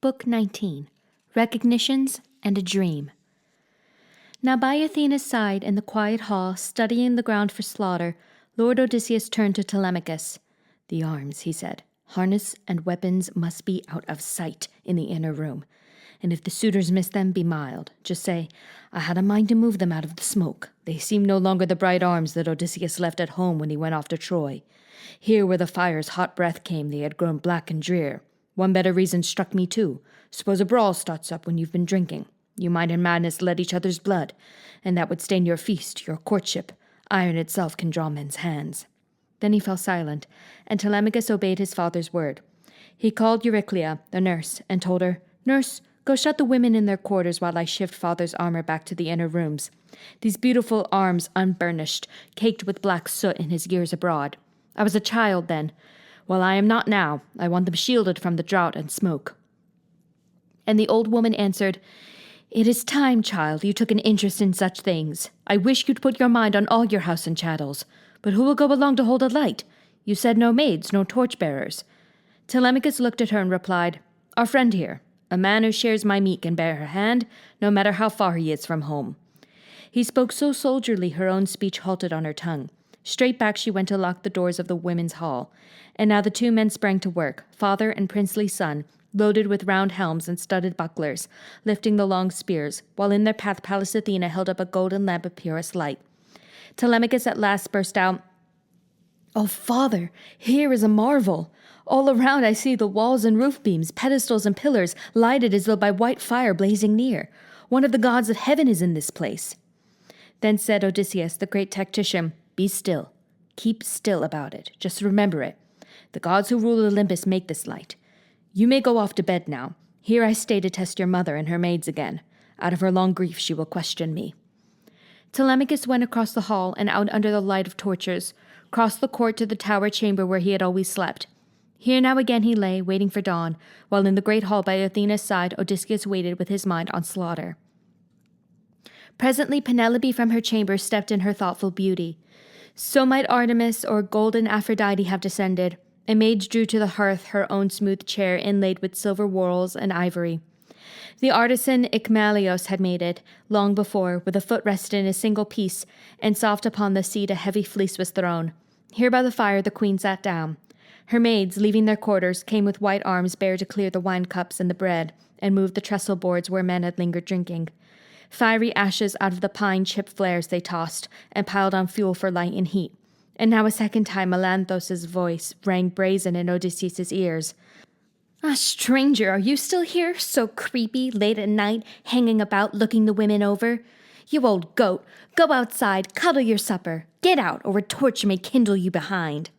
Book 19, Recognitions and a Dream. Now by Athena's side in the quiet hall, studying the ground for slaughter, Lord Odysseus turned to Telemachus. "The arms," he said, "harness and weapons must be out of sight in the inner room. And if the suitors miss them, be mild. Just say, 'I had a mind to move them out of the smoke. They seem no longer the bright arms that Odysseus left at home when he went off to Troy. Here where the fire's hot breath came, they had grown black and drear. One better reason struck me too. Suppose a brawl starts up when you've been drinking. You might in madness let each other's blood, and that would stain your feast, your courtship. Iron itself can draw men's hands." Then he fell silent, and Telemachus obeyed his father's word. He called Euryclea, the nurse, and told her, "Nurse, go shut the women in their quarters while I shift father's armor back to the inner rooms. These beautiful arms unburnished, caked with black soot in his years abroad. I was a child then. Well, I am not now. I want them shielded from the drought and smoke." And the old woman answered, "It is time, child, you took an interest in such things. I wish you'd put your mind on all your house and chattels. But who will go along to hold a light? You said no maids, no torch-bearers." Telemachus looked at her and replied, "Our friend here. A man who shares my meat can bear her hand, no matter how far he is from home." He spoke so soldierly her own speech halted on her tongue. Straight back she went to lock the doors of the women's hall. And now the two men sprang to work, father and princely son, loaded with round helms and studded bucklers, lifting the long spears, while in their path Pallas Athena held up a golden lamp of purest light. Telemachus at last burst out, "Oh, father, here is a marvel! All around I see the walls and roof beams, pedestals and pillars, lighted as though by white fire blazing near. One of the gods of heaven is in this place." Then said Odysseus, the great tactician, "Be still. Keep still about it. Just remember it. The gods who rule Olympus make this light. You may go off to bed now. Here I stay to test your mother and her maids again. Out of her long grief she will question me." Telemachus went across the hall and out under the light of torches, crossed the court to the tower chamber where he had always slept. Here now again he lay, waiting for dawn, while in the great hall by Athena's side Odysseus waited with his mind on slaughter. Presently Penelope from her chamber stepped in her thoughtful beauty. So might Artemis or golden Aphrodite have descended. A maid drew to the hearth her own smooth chair inlaid with silver whorls and ivory. The artisan Icmalios had made it, long before, with a footrest in a single piece, and soft upon the seat a heavy fleece was thrown. Here by the fire the queen sat down. Her maids, leaving their quarters, came with white arms bare to clear the wine cups and the bread, and move the trestle boards where men had lingered drinking. Fiery ashes out of the pine chip flares they tossed, and piled on fuel for light and heat. And now a second time Melanthos's voice rang brazen in Odysseus' ears. "Ah, stranger, are you still here, so creepy, late at night, hanging about, looking the women over? You old goat, go outside, cuddle your supper. Get out, or a torch may kindle you behind."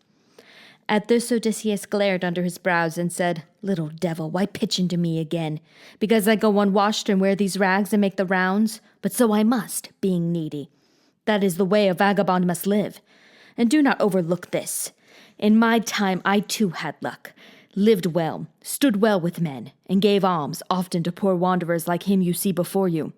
At this Odysseus glared under his brows and said, "Little devil, why pitch into me again? Because I go unwashed and wear these rags and make the rounds? But so I must, being needy. That is the way a vagabond must live. And do not overlook this. In my time I too had luck, lived well, stood well with men, and gave alms often to poor wanderers like him you see before you.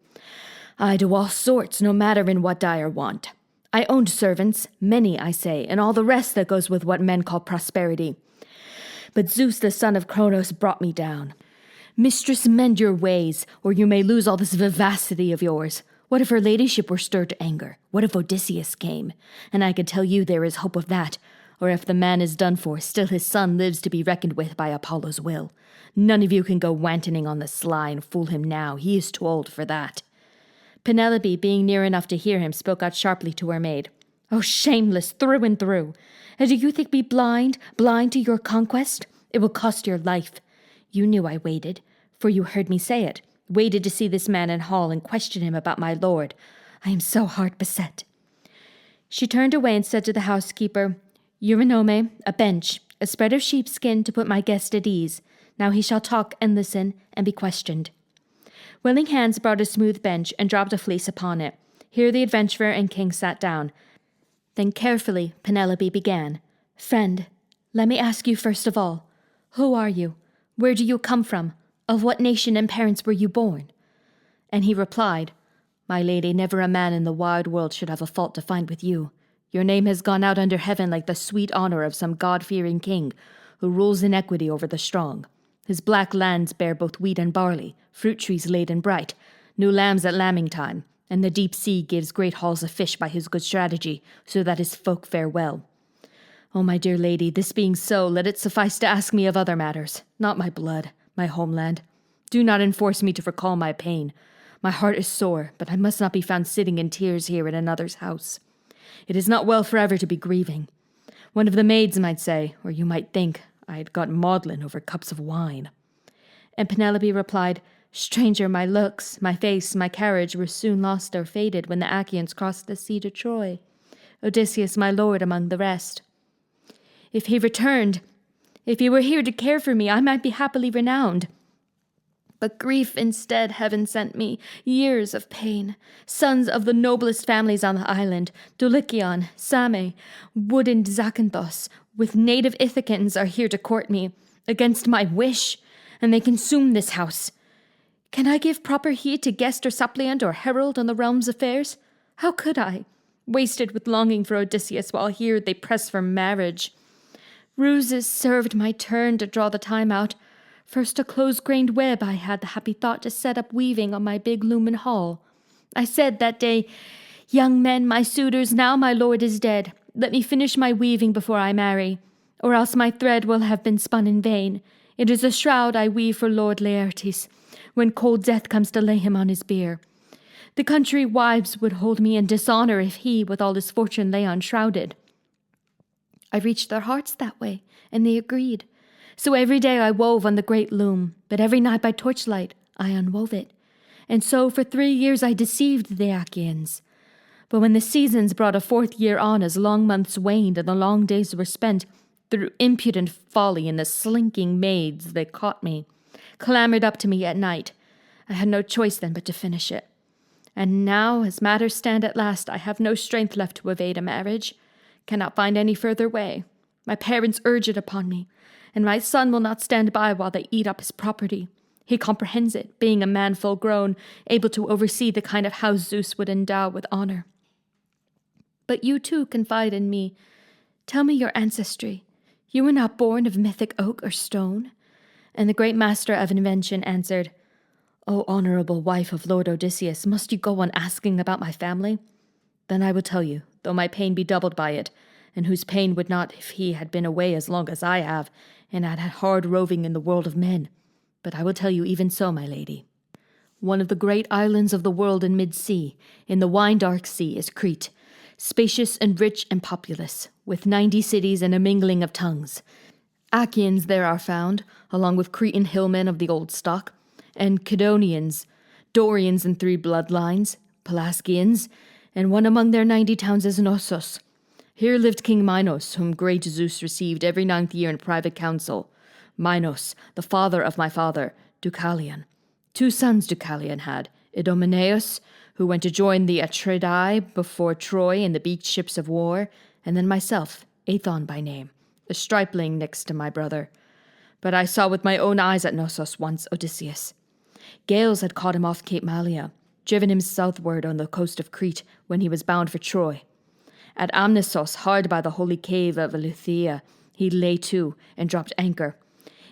I do all sorts, no matter in what dire want. I owned servants, many, I say, and all the rest that goes with what men call prosperity. But Zeus, the son of Cronos, brought me down. Mistress, mend your ways, or you may lose all this vivacity of yours. What if her ladyship were stirred to anger? What if Odysseus came? And I could tell you there is hope of that. Or if the man is done for, still his son lives to be reckoned with by Apollo's will. None of you can go wantoning on the sly and fool him now. He is too old for that." Penelope, being near enough to hear him, spoke out sharply to her maid. "Oh, shameless, through and through! And do you think me blind to your conquest? It will cost your life. You knew I waited, for you heard me say it. Waited to see this man in hall and question him about my lord. I am so hard beset." She turned away and said to the housekeeper, "Eurynome, a bench, a spread of sheepskin to put my guest at ease. Now he shall talk and listen and be questioned." Willing hands brought a smooth bench and dropped a fleece upon it. Here the adventurer and king sat down. Then carefully Penelope began. "Friend, let me ask you first of all, who are you? Where do you come from? Of what nation and parents were you born?" And he replied, "My lady, never a man in the wide world should have a fault to find with you. Your name has gone out under heaven like the sweet honor of some God-fearing king, who rules inequity over the strong. His black lands bear both wheat and barley, fruit trees laden bright, new lambs at lambing time, and the deep sea gives great hauls of fish by his good strategy, so that his folk fare well. Oh, my dear lady, this being so, let it suffice to ask me of other matters, not my blood, my homeland. Do not enforce me to recall my pain. My heart is sore, but I must not be found sitting in tears here in another's house. It is not well forever to be grieving. One of the maids might say, or you might think, I had got maudlin over cups of wine. And Penelope replied, Stranger, my looks, my face, my carriage were soon lost or faded when the Achaeans crossed the sea to Troy. Odysseus, my lord, among the rest. If he returned, if he were here to care for me, I might be happily renowned. But grief instead heaven sent me, years of pain. Sons of the noblest families on the island, Dulichion, Same, wooden Zakynthos, with native Ithacans are here to court me, against my wish, and they consume this house. Can I give proper heed to guest or suppliant or herald on the realm's affairs? How could I, wasted with longing for Odysseus, while here they press for marriage? Ruses served my turn to draw the time out. First a close-grained web I had the happy thought to set up weaving on my big lumen hall. I said that day, Young men, my suitors, now my lord is dead. Let me finish my weaving before I marry, or else my thread will have been spun in vain. It is a shroud I weave for Lord Laertes, when cold death comes to lay him on his bier. The country wives would hold me in dishonor if he, with all his fortune, lay unshrouded. I reached their hearts that way, and they agreed. So every day I wove on the great loom, but every night by torchlight I unwove it. And so for 3 years I deceived the Achaeans. But when the seasons brought a 4th year on, as long months waned and the long days were spent, through impudent folly and the slinking maids they caught me, clamoured up to me at night. I had no choice then but to finish it. And now, as matters stand at last, I have no strength left to evade a marriage. Cannot find any further way. My parents urge it upon me, and my son will not stand by while they eat up his property. He comprehends it, being a man full grown, able to oversee the kind of house Zeus would endow with honor. But you too confide in me. Tell me your ancestry. You were not born of mythic oak or stone. And the great master of invention answered, O honorable wife of Lord Odysseus, must you go on asking about my family? Then I will tell you, though my pain be doubled by it, and whose pain would not if he had been away as long as I have, and had had hard roving in the world of men. But I will tell you even so, my lady. One of the great islands of the world in mid-sea, in the wine-dark sea, is Crete, spacious and rich and populous, with 90 cities and a mingling of tongues. Achaeans there are found, along with Cretan hillmen of the old stock, and Cadonians, Dorians in 3 bloodlines, Pelasgians, and one among their 90 towns is Knossos. Here lived King Minos, whom great Zeus received every 9th year in private council. Minos, the father of my father, Deucalion. 2 sons Deucalion had, Idomeneus, who went to join the Atridae before Troy in the beaked ships of war, and then myself, Aethon by name, a stripling next to my brother. But I saw with my own eyes at Knossos once Odysseus. Gales had caught him off Cape Malea, driven him southward on the coast of Crete when he was bound for Troy. At Amnisos, hard by the holy cave of Eleutheia, he lay to and dropped anchor,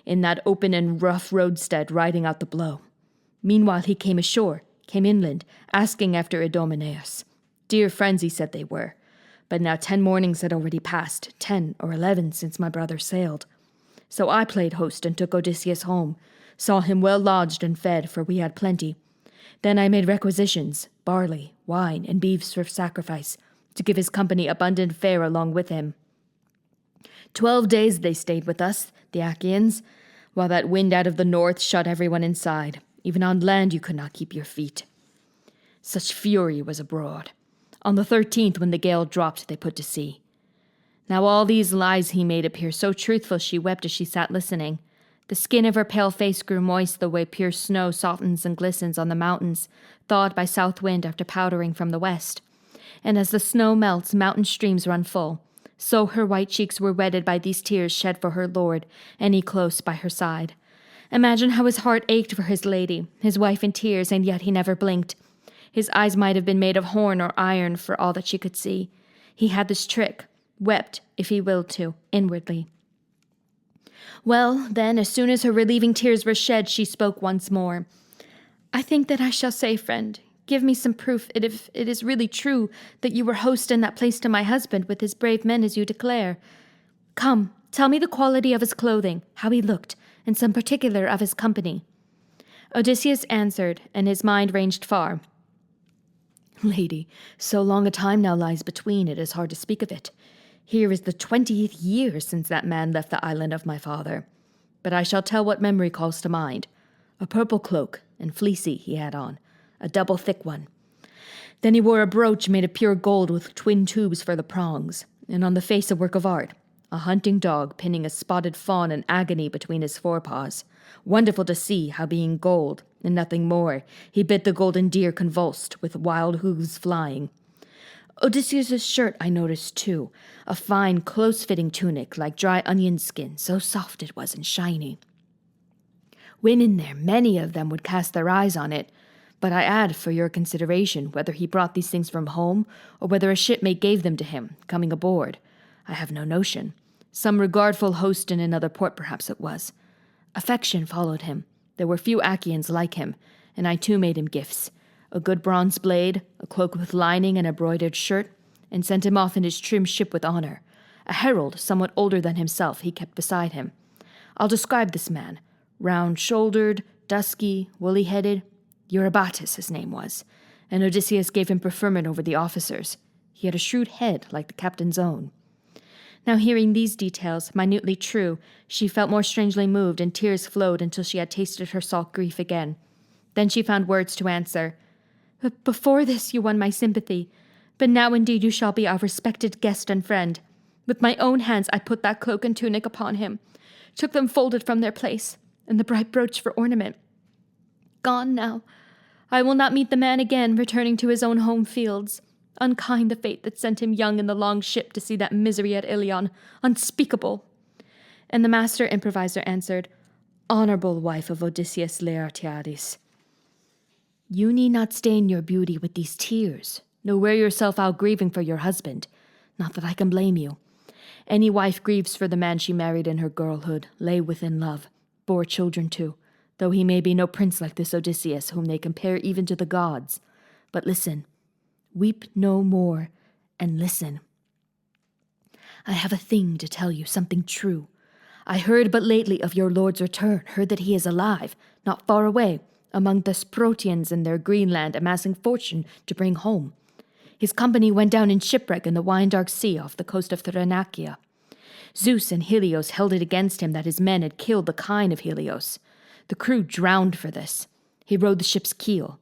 in that open and rough roadstead riding out the blow. Meanwhile he came ashore, came inland, asking after Idomeneus. Dear friends, he said they were. But now 10 mornings had already passed, 10 or 11 since my brother sailed. So I played host and took Odysseus home, saw him well lodged and fed, for we had plenty. Then I made requisitions, barley, wine, and beeves for sacrifice, to give his company abundant fare along with him. 12 days they stayed with us, the Achaeans, while that wind out of the north shut everyone inside. Even on land you could not keep your feet. Such fury was abroad. On the 13th, when the gale dropped, they put to sea. Now all these lies he made appear so truthful she wept as she sat listening. The skin of her pale face grew moist the way pure snow softens and glistens on the mountains, thawed by south wind after powdering from the west. And as the snow melts, mountain streams run full. So her white cheeks were wetted by these tears shed for her lord, and he close by her side. Imagine how his heart ached for his lady, his wife in tears, and yet he never blinked. His eyes might have been made of horn or iron for all that she could see. He had this trick, wept, if he willed to, inwardly. Well, then, as soon as her relieving tears were shed, she spoke once more. I think that I shall say, friend, give me some proof if it is really true that you were host in that place to my husband with his brave men as you declare. Come, tell me the quality of his clothing, how he looked, and some particular of his company. Odysseus answered, and his mind ranged far. Lady, so long a time now lies between, it is hard to speak of it. Here is the 20th year since that man left the island of my father. But I shall tell what memory calls to mind. A purple cloak, and fleecy he had on, a double thick one. Then he wore a brooch made of pure gold with twin tubes for the prongs, and on the face a work of art, a hunting dog pinning a spotted fawn in agony between his forepaws. Wonderful to see how, being gold, and nothing more, he bit the golden deer convulsed, with wild hooves flying. Odysseus's shirt I noticed too, a fine, close-fitting tunic like dry onion skin, so soft it was and shiny. Women there, many of them, would cast their eyes on it, but I add for your consideration whether he brought these things from home, or whether a shipmate gave them to him, coming aboard. I have no notion. Some regardful host in another port perhaps it was. Affection followed him. There were few Achaeans like him, and I too made him gifts. A good bronze blade, a cloak with lining and a broidered shirt, and sent him off in his trim ship with honor. A herald, somewhat older than himself, he kept beside him. I'll describe this man. Round-shouldered, dusky, woolly-headed. Eurybatus his name was, and Odysseus gave him preferment over the officers. He had a shrewd head like the captain's own. Now hearing these details, minutely true, she felt more strangely moved, and tears flowed until she had tasted her salt grief again. Then she found words to answer. Before this you won my sympathy, but now indeed you shall be our respected guest and friend. With my own hands I put that cloak and tunic upon him, took them folded from their place, and the bright brooch for ornament. Gone now. I will not meet the man again, returning to his own home fields. Unkind the fate that sent him young in the long ship to see that misery at Ilion. Unspeakable. And the master improviser answered, Honorable wife of Odysseus Laertiades, you need not stain your beauty with these tears, nor wear yourself out grieving for your husband. Not that I can blame you. Any wife grieves for the man she married in her girlhood, lay within love, bore children to, though he may be no prince like this Odysseus, whom they compare even to the gods. But listen, weep no more, and listen. I have a thing to tell you, something true. I heard but lately of your lord's return, heard that he is alive, not far away, among the Sprotians in their Greenland, amassing fortune to bring home. His company went down in shipwreck in the wine-dark sea off the coast of Thrinacia. Zeus and Helios held it against him that his men had killed the kine of Helios. The crew drowned for this. He rode the ship's keel.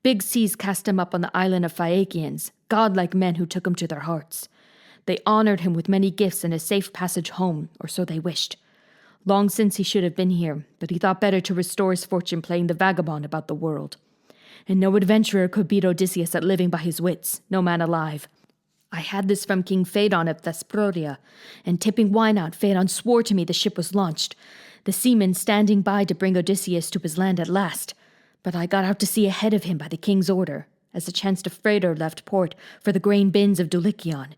Big seas cast him up on the island of Phaeacians, godlike men who took him to their hearts. They honored him with many gifts and a safe passage home, or so they wished. Long since he should have been here, but he thought better to restore his fortune playing the vagabond about the world. And no adventurer could beat Odysseus at living by his wits, no man alive. I had this from King Phaedon of Thesprotia, and tipping wine out, Phaedon swore to me the ship was launched, the seamen standing by to bring Odysseus to his land at last. But I got out to sea ahead of him by the king's order, as the chanced a freighter left port for the grain bins of Dulichion.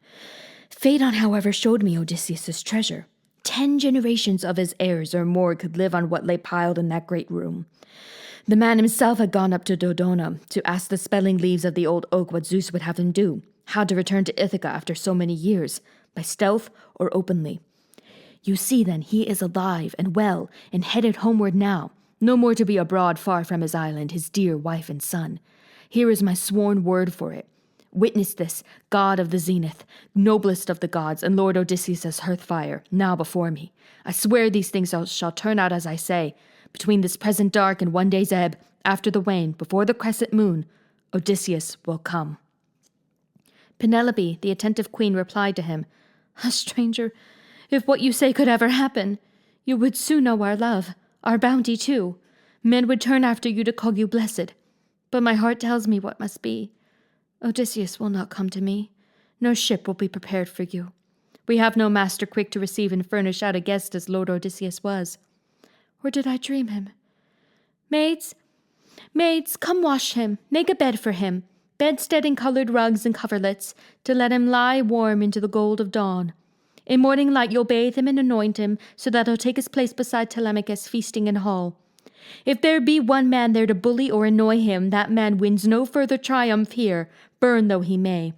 Phaedon, however, showed me Odysseus's treasure. 10 generations of his heirs or more could live on what lay piled in that great room. The man himself had gone up to Dodona to ask the spelling leaves of the old oak what Zeus would have him do, how to return to Ithaca after so many years, by stealth or openly. You see, then, he is alive and well and headed homeward now, no more to be abroad far from his island, his dear wife and son. Here is my sworn word for it. Witness this, god of the zenith, noblest of the gods, and Lord Odysseus' hearthfire, now before me. I swear these things shall turn out as I say. Between this present dark and one day's ebb, after the wane, before the crescent moon, Odysseus will come. Penelope, the attentive queen, replied to him, Stranger, if what you say could ever happen, you would soon know our love, our bounty too. Men would turn after you to call you blessed. But my heart tells me what must be. Odysseus will not come to me. No ship will be prepared for you. We have no master quick to receive and furnish out a guest as Lord Odysseus was. Or did I dream him? Maids, come wash him, make a bed for him, bedstead and colored rugs and coverlets, to let him lie warm into the gold of dawn. In morning light you'll bathe him and anoint him, so that he'll take his place beside Telemachus, feasting in hall. If there be one man there to bully or annoy him, that man wins no further triumph here, burn though he may.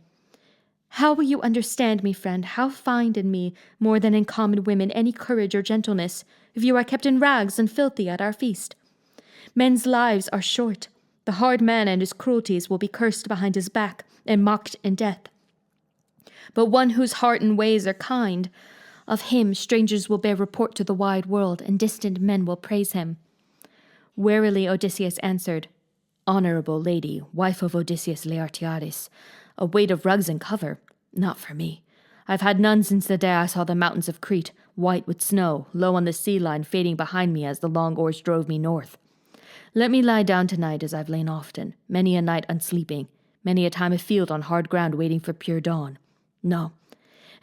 How will you understand me, friend? How find in me, more than in common women, any courage or gentleness, if you are kept in rags and filthy at our feast? Men's lives are short. The hard man and his cruelties will be cursed behind his back and mocked in death. But one whose heart and ways are kind, of him strangers will bear report to the wide world, and distant men will praise him. Warily Odysseus answered, Honorable lady, wife of Odysseus Laertiades, a weight of rugs and cover, not for me. I've had none since the day I saw the mountains of Crete, white with snow, low on the sea line fading behind me as the long oars drove me north. Let me lie down tonight as I've lain often, many a night unsleeping, many a time afield on hard ground waiting for pure dawn. No,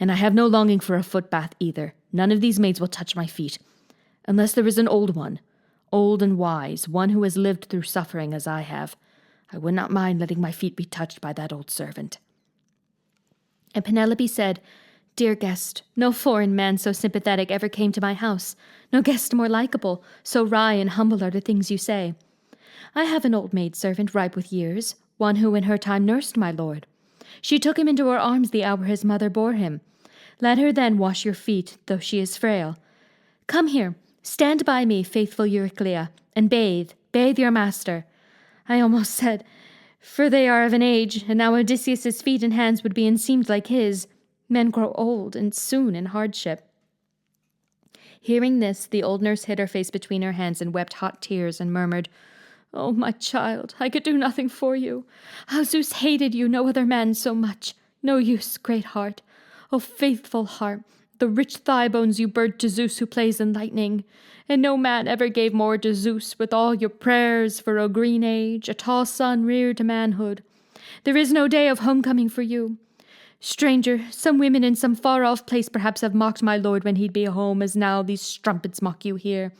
and I have no longing for a foot bath either. None of these maids will touch my feet, unless there is an old one, old and wise, one who has lived through suffering as I have. I would not mind letting my feet be touched by that old servant. And Penelope said, Dear guest, no foreign man so sympathetic ever came to my house, no guest more likable, so wry and humble are the things you say. I have an old maid-servant ripe with years, one who in her time nursed my lord. She took him into her arms the hour his mother bore him. Let her then wash your feet, though she is frail. Come here, stand by me, faithful Euryclea, and bathe your master. I almost said, for they are of an age, and now Odysseus's feet and hands would be enseamed like his. Men grow old, and soon in hardship. Hearing this, the old nurse hid her face between her hands and wept hot tears, and murmured, Oh, my child, I could do nothing for you. How Zeus hated you, no other man so much. No use, great heart. O faithful heart, the rich thigh bones you burnt to Zeus who plays in lightning. And no man ever gave more to Zeus with all your prayers for a green age, a tall son reared to manhood. There is no day of homecoming for you. Stranger, some women in some far-off place perhaps have mocked my lord when he'd be home, as now these strumpets mock you here.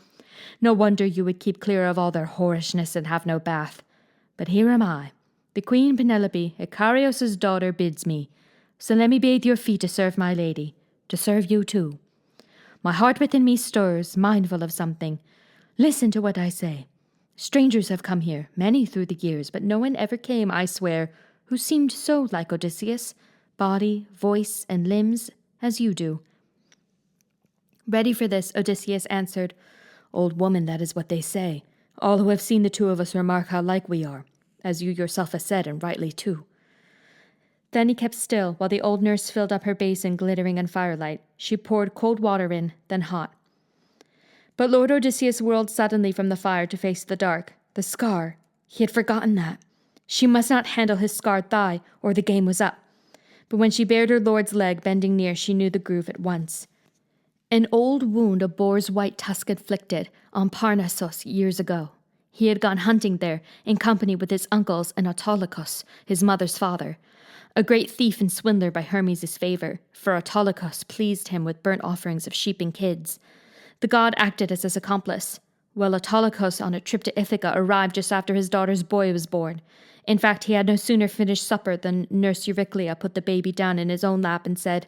No wonder you would keep clear of all their whorishness and have no bath. But here am I. The queen Penelope, Icarios' daughter, bids me. So let me bathe your feet to serve my lady, to serve you too. My heart within me stirs, mindful of something. Listen to what I say. Strangers have come here, many through the years, but no one ever came, I swear, who seemed so like Odysseus, body, voice, and limbs, as you do. Ready for this, Odysseus answered, Old woman, that is what they say. All who have seen the two of us remark how like we are, as you yourself have said, and rightly too. Then he kept still, while the old nurse filled up her basin glittering in firelight. She poured cold water in, then hot. But Lord Odysseus whirled suddenly from the fire to face the dark. The scar. He had forgotten that. She must not handle his scarred thigh, or the game was up. But when she bared her lord's leg, bending near, she knew the groove at once. An old wound a boar's white tusk inflicted on Parnassus years ago. He had gone hunting there, in company with his uncles and Autolycus, his mother's father, a great thief and swindler by Hermes' favor, for Autolycus pleased him with burnt offerings of sheep and kids. The god acted as his accomplice. Well, Autolycus on a trip to Ithaca arrived just after his daughter's boy was born. In fact, he had no sooner finished supper than Nurse Euryclea put the baby down in his own lap and said,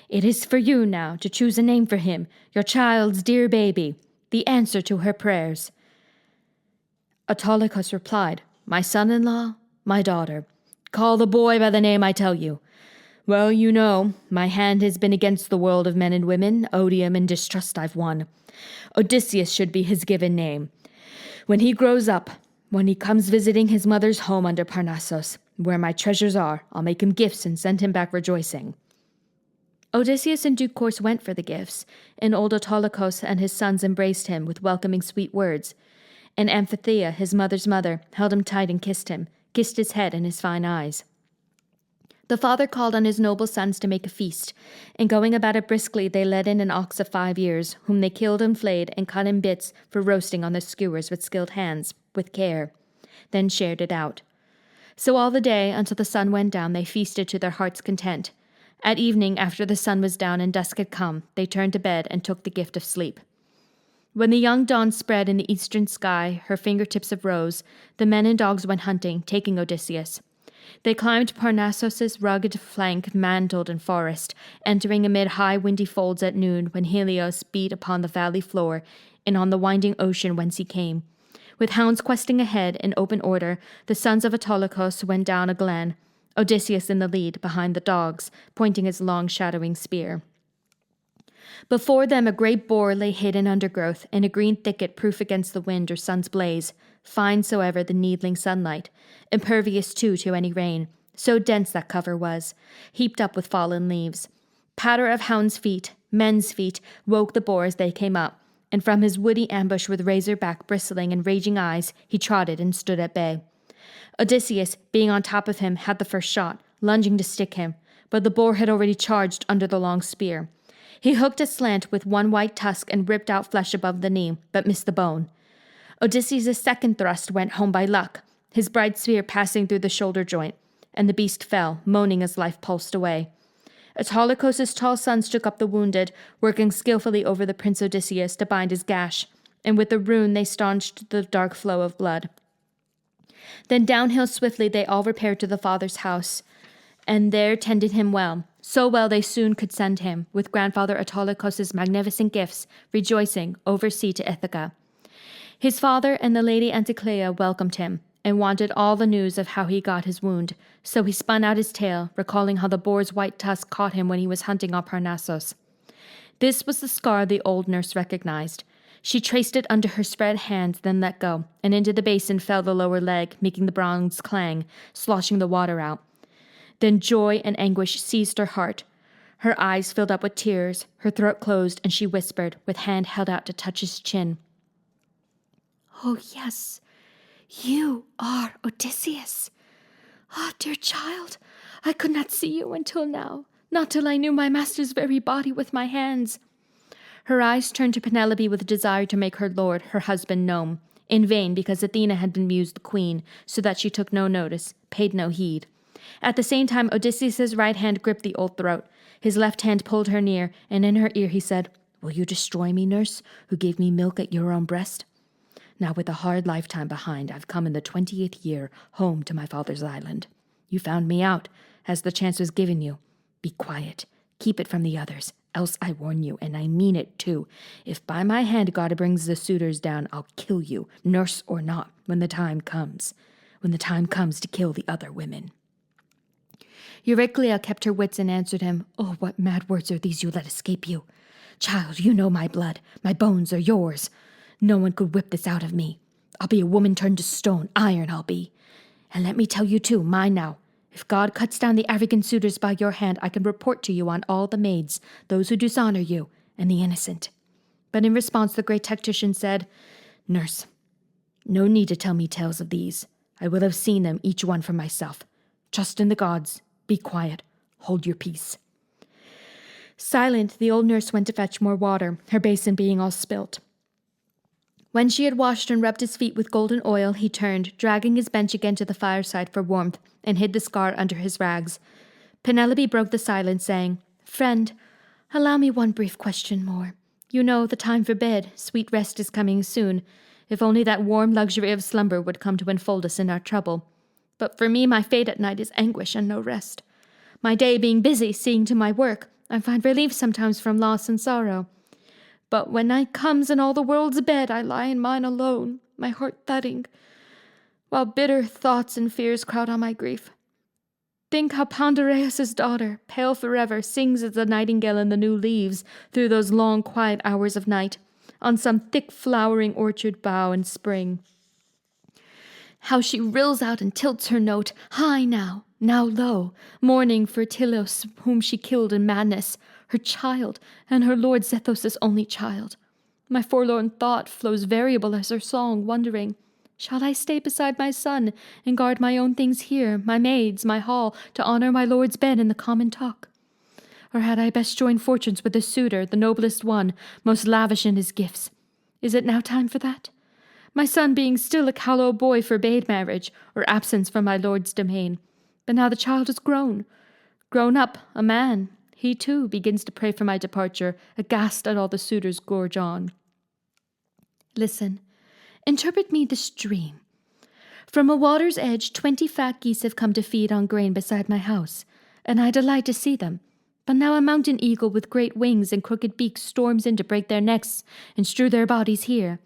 It is for you now to choose a name for him, your child's dear baby, the answer to her prayers. Autolycus replied, My son-in-law, my daughter. Call the boy by the name I tell you. Well, you know, my hand has been against the world of men and women, odium and distrust I've won. Odysseus should be his given name. When he grows up, when he comes visiting his mother's home under Parnassus, where my treasures are, I'll make him gifts and send him back rejoicing. Odysseus in due course went for the gifts, and old Autolycus and his sons embraced him with welcoming sweet words. And Amphithea, his mother's mother, held him tight and kissed his head and his fine eyes. The father called on his noble sons to make a feast, and going about it briskly they led in an ox of 5 years, whom they killed and flayed and cut in bits for roasting on the skewers with skilled hands, with care, then shared it out. So all the day, until the sun went down, they feasted to their heart's content. At evening, after the sun was down and dusk had come, they turned to bed and took the gift of sleep. When the young dawn spread in the eastern sky her fingertips of rose, the men and dogs went hunting, taking Odysseus. They climbed Parnassus's rugged flank mantled in forest, entering amid high windy folds at noon when Helios beat upon the valley floor and on the winding ocean whence he came. With hounds questing ahead in open order, the sons of Autolycus went down a glen, Odysseus in the lead, behind the dogs, pointing his long shadowing spear. Before them a great boar lay hid in undergrowth, in a green thicket proof against the wind or sun's blaze, fine soever the needling sunlight, impervious too to any rain, so dense that cover was, heaped up with fallen leaves. Patter of hounds' feet, men's feet, woke the boar as they came up, and from his woody ambush with razor back bristling and raging eyes, he trotted and stood at bay. Odysseus, being on top of him, had the first shot, lunging to stick him, but the boar had already charged under the long spear. He hooked aslant with one white tusk and ripped out flesh above the knee, but missed the bone. Odysseus' second thrust went home by luck, his bright spear passing through the shoulder joint, and the beast fell, moaning as life pulsed away. Autolycus' tall sons took up the wounded, working skillfully over the Prince Odysseus to bind his gash, and with a rune they staunched the dark flow of blood. Then downhill swiftly they all repaired to the father's house, and there tended him well, so well they soon could send him, with grandfather Autolycus' magnificent gifts, rejoicing, oversea to Ithaca. His father and the lady Anticlea welcomed him, and wanted all the news of how he got his wound, so he spun out his tale, recalling how the boar's white tusk caught him when he was hunting on Parnassus. This was the scar the old nurse recognized. She traced it under her spread hands, then let go, and into the basin fell the lower leg, making the bronze clang, sloshing the water out. Then joy and anguish seized her heart. Her eyes filled up with tears, her throat closed, and she whispered, with hand held out to touch his chin, "Oh, yes, you are Odysseus. Ah, dear child, I could not see you until now, not till I knew my master's very body with my hands." Her eyes turned to Penelope with desire to make her lord, her husband, known. In vain, because Athena had been mused the queen, so that she took no notice, paid no heed. At the same time, Odysseus' right hand gripped the old throat. His left hand pulled her near, and in her ear he said, "Will you destroy me, nurse, who gave me milk at your own breast? Now with a hard lifetime behind, I've come in the 20th year home to my father's island. You found me out, as the chance was given you. Be quiet. Keep it from the others, else I warn you, and I mean it too. If by my hand God brings the suitors down, I'll kill you, nurse or not, when the time comes. When the time comes to kill the other women." Euryclea kept her wits and answered him, "Oh, what mad words are these you let escape you? Child, you know my blood. My bones are yours. No one could whip this out of me. I'll be a woman turned to stone, iron I'll be. And let me tell you too, mine now. If God cuts down the arrogant suitors by your hand, I can report to you on all the maids, those who dishonor you, and the innocent." But in response the great tactician said, "Nurse, no need to tell me tales of these. I will have seen them, each one for myself. Trust in the gods. Be quiet. Hold your peace." Silent, the old nurse went to fetch more water, her basin being all spilt. When she had washed and rubbed his feet with golden oil, he turned, dragging his bench again to the fireside for warmth, and hid the scar under his rags. Penelope broke the silence, saying, "Friend, allow me one brief question more. You know the time for bed, sweet rest is coming soon. If only that warm luxury of slumber would come to enfold us in our trouble. But for me, my fate at night is anguish and no rest. My day being busy, seeing to my work, I find relief sometimes from loss and sorrow. But when night comes and all the world's abed, I lie in mine alone, my heart thudding, while bitter thoughts and fears crowd on my grief. Think how Pandareus' daughter, pale forever, sings as the nightingale in the new leaves through those long quiet hours of night, on some thick flowering orchard bough in spring. How she rills out and tilts her note, high now low, mourning for Tylos, whom she killed in madness, her child, and her lord Zethos' only child. My forlorn thought flows variable as her song, wondering, shall I stay beside my son, and guard my own things here, my maids, my hall, to honor my lord's bed in the common talk? Or had I best join fortunes with the suitor, the noblest one, most lavish in his gifts? Is it now time for that? My son being still a callow boy forbade marriage, or absence from my lord's domain. But now the child is grown up, a man. He, too, begins to pray for my departure, aghast at all the suitors gorge on. Listen, interpret me this dream. From a water's edge 20 fat geese have come to feed on grain beside my house, and I delight to see them. But now a mountain eagle with great wings and crooked beaks storms in to break their necks and strew their bodies here.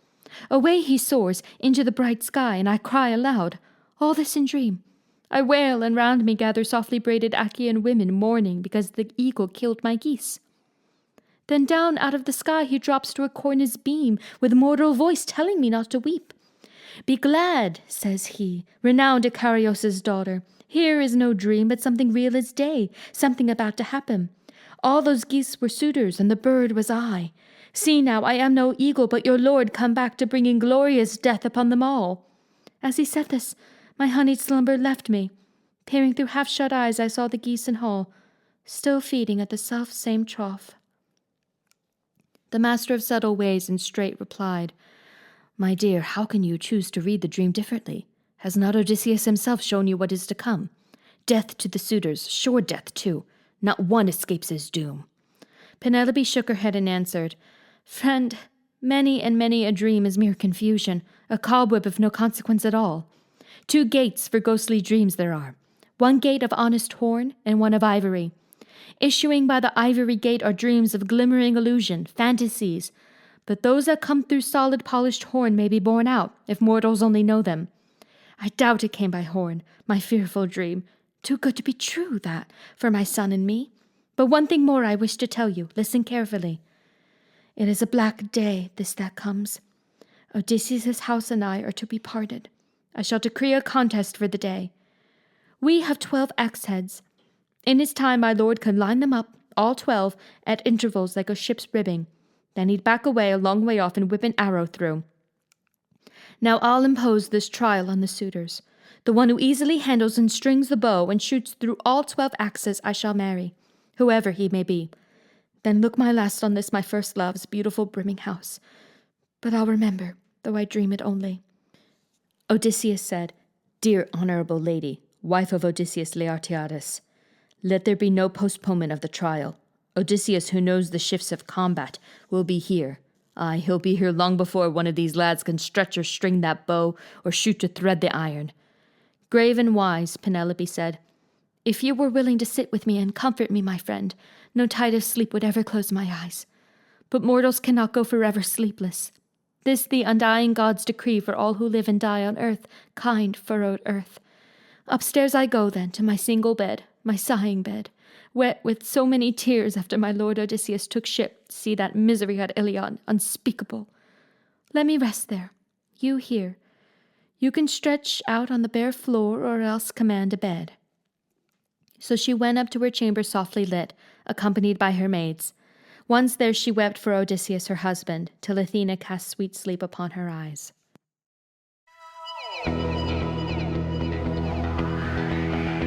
Away he soars into the bright sky, and I cry aloud. All this in dream. I wail, and round me gather softly braided Achaean women mourning because the eagle killed my geese. Then down out of the sky he drops to a cornice beam with mortal voice telling me not to weep. Be glad, says he, renowned Icarios' daughter. Here is no dream, but something real as day, something about to happen. All those geese were suitors, and the bird was I. See now, I am no eagle, but your lord come back to bring inglorious death upon them all. As he said this, my honeyed slumber left me. Peering through half-shut eyes, I saw the geese in hall, still feeding at the self-same trough. The master of subtle ways and straight replied, My dear, how can you choose to read the dream differently? Has not Odysseus himself shown you what is to come? Death to the suitors, sure death too. Not one escapes his doom. Penelope shook her head and answered, Friend, many and many a dream is mere confusion, a cobweb of no consequence at all. 2 gates for ghostly dreams there are, 1 gate of honest horn and 1 of ivory. Issuing by the ivory gate are dreams of glimmering illusion, fantasies, but those that come through solid polished horn may be borne out, if mortals only know them. I doubt it came by horn, my fearful dream. Too good to be true, that, for my son and me. But one thing more I wish to tell you. Listen carefully. It is a black day, this that comes. Odysseus' house and I are to be parted. I shall decree a contest for the day. We have 12 axe heads. In his time my lord can line them up, all 12, at intervals like a ship's ribbing. Then he'd back away a long way off and whip an arrow through. Now I'll impose this trial on the suitors. The one who easily handles and strings the bow and shoots through all 12 axes I shall marry, whoever he may be. Then look my last on this my first love's beautiful brimming house. But I'll remember, though I dream it only. Odysseus said, Dear honorable lady, wife of Odysseus Laertiades, let there be no postponement of the trial. Odysseus, who knows the shifts of combat, will be here. Aye, he'll be here long before one of these lads can stretch or string that bow or shoot to thread the iron. Grave and wise, Penelope said, If you were willing to sit with me and comfort me, my friend, no tide of sleep would ever close my eyes. But mortals cannot go forever sleepless. This the undying gods decree for all who live and die on earth, kind, furrowed earth. Upstairs I go, then, to my single bed, my sighing bed, wet with so many tears after my lord Odysseus took ship to see that misery at Ilion, unspeakable. Let me rest there, you here. You can stretch out on the bare floor or else command a bed. So she went up to her chamber softly lit, accompanied by her maids. Once there she wept for Odysseus her husband, till Athena cast sweet sleep upon her eyes.